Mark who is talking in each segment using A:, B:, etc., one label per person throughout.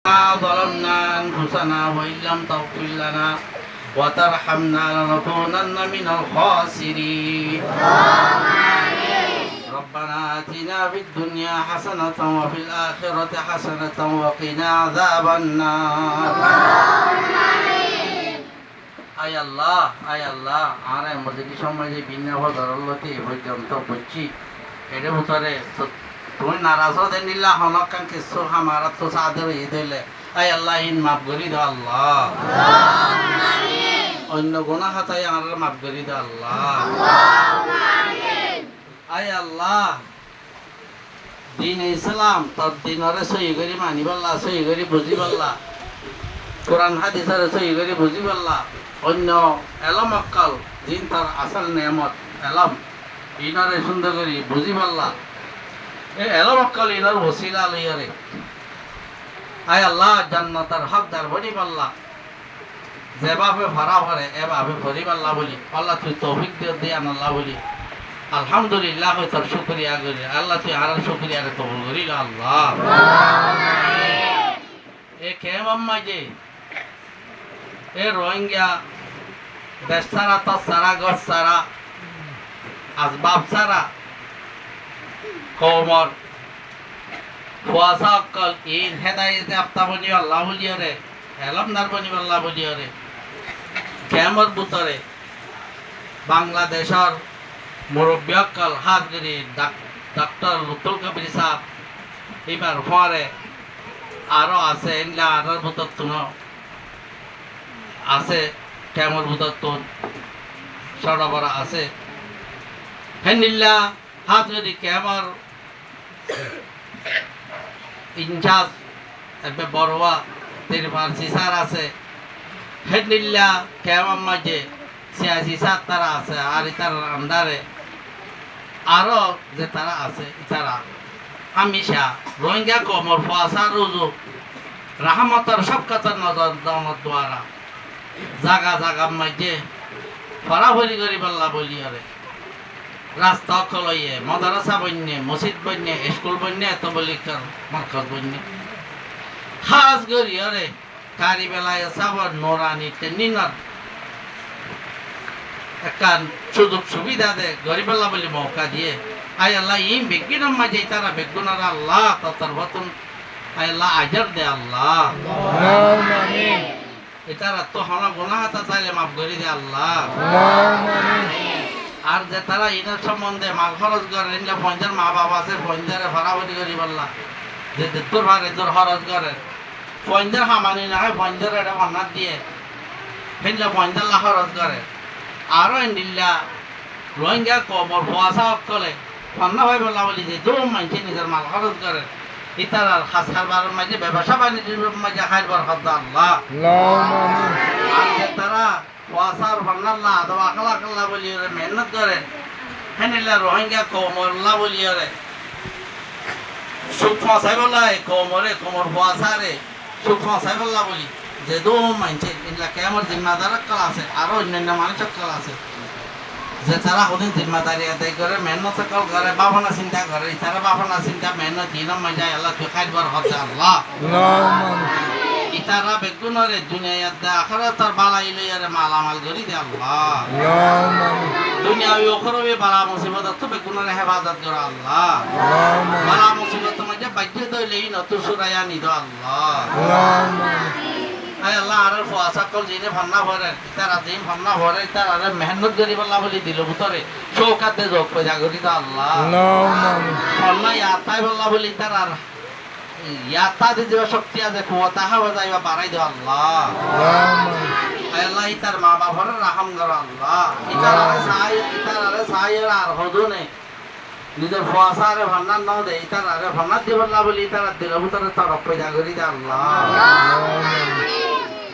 A: ظلمنا أنفسنا وإن لم تغفر لنا وترحمنا لنكونن من الخاسرين ربنا آتنا في الدنيا حسنة وفي الآخرة حسنة وقنا عذاب النار আয় আল্লাহ আর মধ্যে কি সময় যে বিনা ধরলতে এ পর্যন্ত বুঝছি এর ভিতরে তুমি নারাজ হতে নিলা হনকান কিছু হামারা তো সাদের ঈদ হইলে আয় আল্লাহ ইন মাফ করি দাও আল্লাহ অন্য গুনাহ হাতায় আমার মাফ করি দাও আল্লাহ আয় আল্লাহ দিন ইসলাম তোর দিনরে সহি করি মানি পাল্লা সহি করি বুঝি পাল্লা কোরআন হাদিসরে সহি করি বুঝি পাল্লা অন্য এলম অক্কাল দিন তার আসল নিয়ামত এলম ইনারে সুন্দর করি বুঝি পাল্লা এ এলম অক্কাল ইনার ওসিলা লইয়ারে আয় আল্লাহ জান্নাতের হকদার বনি পাল্লা যেভাবে ভরা ভরে এভাবে ভরি পাল্লা বলি আল্লাহ তুই তৌফিক দিয়ে আল্লাহ বলি আলহামদুলিল্লাহ তোর শুকরিয়া করি আল্লাহ তুই আর শুকরিয়া কবুল করি আল্লাহ এ কেম আম্মা যে এ রোহিঙ্গা দেশ সারা তো সারা গছ সারা আসবাব সারা কোমর ফুয়াশা অক্কল ইন হেদায়েতে আফতা বনি আল্লাহ বলিয়রে এলমদার বনি আল্লাহ বলিয়রে কেমর বুতরে বাংলাদেশর মুরব্বী অক্কল হাজগিরি ডক্টর লুতুল কবির সাহ এবার ফরে আরো আছে ইনলা আরোর বুতর তুন আছে কেমর বুতর তুন সরবরা আছে হেনিল্লা হাজগিরি কেমর ইনচার্জ এবে বড়ুয়া তিরপাল সিসার আছে হেনিল্লা কেমন মাঝে সিয়াসি সার তারা আছে আর ইতার আন্ডারে আরো যে তারা আছে ইতারা হামেশা রোহিঙ্গা কমর ফুয়াশা রুজু রাহমতর সবকতর নজর দমত দ্বারা জাগা জাগা মাঝে ফরাফরি করি পাল্লা বলি আরে রাস্তা কলইয়ে মাদ্রাসা বন্যে মসজিদ বন্যে স্কুল বন্যে এত বলি মার্কজ বন্যে খাস করি আরে কারি বেলায় সাবর নোরানি নিনার একটা সুযোগ সুবিধা দে গরিব আল্লাহ বলি মৌকা দিয়ে আয় আল্লাহ ই বেগিন মাঝে তারা বেগুনার আল্লাহ তার বতন আয় আল্লাহ আজার দে আল্লাহ এটারা তো হনা গুনাহ হাতা চাইলে মাফ করে দে আল্লাহ আর যে তারা ইনার সম্বন্ধে মাল খরচ করে ইনলা পঞ্চার মা বাবা আছে পঞ্চারে ফরাফরি করি বললা যে তোর ভাগে তোর খরচ করে পঞ্চার হামানি না হয় পঞ্চার এটা অন্নার দিয়ে ফেনলা পঞ্চার লাখ খরচ করে আরো নিল্লা রোহিঙ্গা কমর ফুয়াশা অকলে ফন্না ভাই বললা বলি যে দু মানছে নিজের মাল খরচ করে ইতার আর খাস খাবার মাঝে ব্যবসা বাণিজ্যের মাঝে খাইবার খদ্দ আল্লাহ আর যে তারা ফুয়াশার ফন্নাল্লাহ আদবা আখলা আখলা বলি মেহনত করে হেনিল্লা রোহিঙ্গা কমরল্লা বলি সুখ ফাঁসাই বলাই কোমরে কোমর ফুয়াশারে সুখ ফাঁসাই বললা বলি যে দু মানছে এগুলা কেমন জিম্মাদার কাল আছে আরো অন্যান্য মানুষের কাল আছে যে তারা হদিন জিম্মাদারি আদায় করে মেহনত কল করে বাবনা চিন্তা করে তারা বাবনা চিন্তা মেহনত দিনম মাঝে আল্লাহ তুই খাইবার হচ্ছে আল্লাহ ইতারা বেগুনরে দুনিয়াত দে আখিরাতর বালাই লইয়ারে মালামাল করি দে আল্লাহ দুনিয়া ওখরবে বালা মুসিবত তো বেগুনরে হেফাজত করে আল্লাহ বালা মুসিবত মাঝে বাজ্য দইলেই নতু সুরায়া নিদ আল্লাহ আয় আল্লাহ আর ফুয়াশা কল জিনে ফান্না ভরে তারা দিন ফান্না ভরে তারা মেহনত করি বললা বলি দিল ভিতরে চৌকাত দে যোগ পয়সা করি দে আল্লাহ ফান্না ইয়াতাই বললা বলি তারা ইয়াতা দিতে শক্তি আছে কুয়াতা হাওয়া যাইবা বাড়াই দে আল্লাহ আয় আল্লাহ ইতার মা বাবার রাহম কর আল্লাহ ইতার সাই আর হদুনে নিজের ফুয়াশারে ভান্ডার নাও দে ইতার আরে ভান্ডার দি বললা বলি তারা দিল ভিতরে তরফ পয়সা করি দে আল্লাহ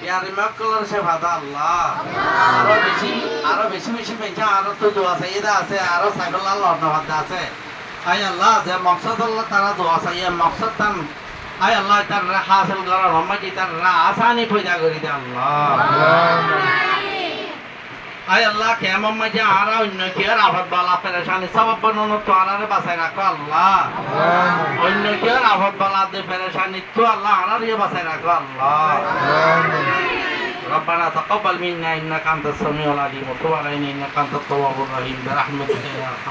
A: ইয়ারে মাকলার সে ভাদা আল্লাহ আরো বেশি পেঁচা আরো তো দোয়া সাইয়্যিদা আছে আরো সাইফুল্লাহ লর্ণভাদা আছে আয় আল্লাহ যে মকসদ আল্লাহ তারা দোয়া সাইয়্যিদ মকসদ তান আয় আল্লাহ তার হাসিল করার রহমত তার আসানি পয়দা করি দে আল্লাহ আয় আল্লাহ কেমন মাঝে আর অন্য কি আর আফত বালা পেরেশানি সবাব বানানো তো আর বাসায় রাখো আল্লাহ অন্য কি আর আফত বালা দে পেরেশানি তো আল্লাহ আর বাসায় রাখো আল্লাহ ربنا تقبل منا انك انت السميع العليم وتب علينا انك انت التواب الرحيم برحمتك يا ارحم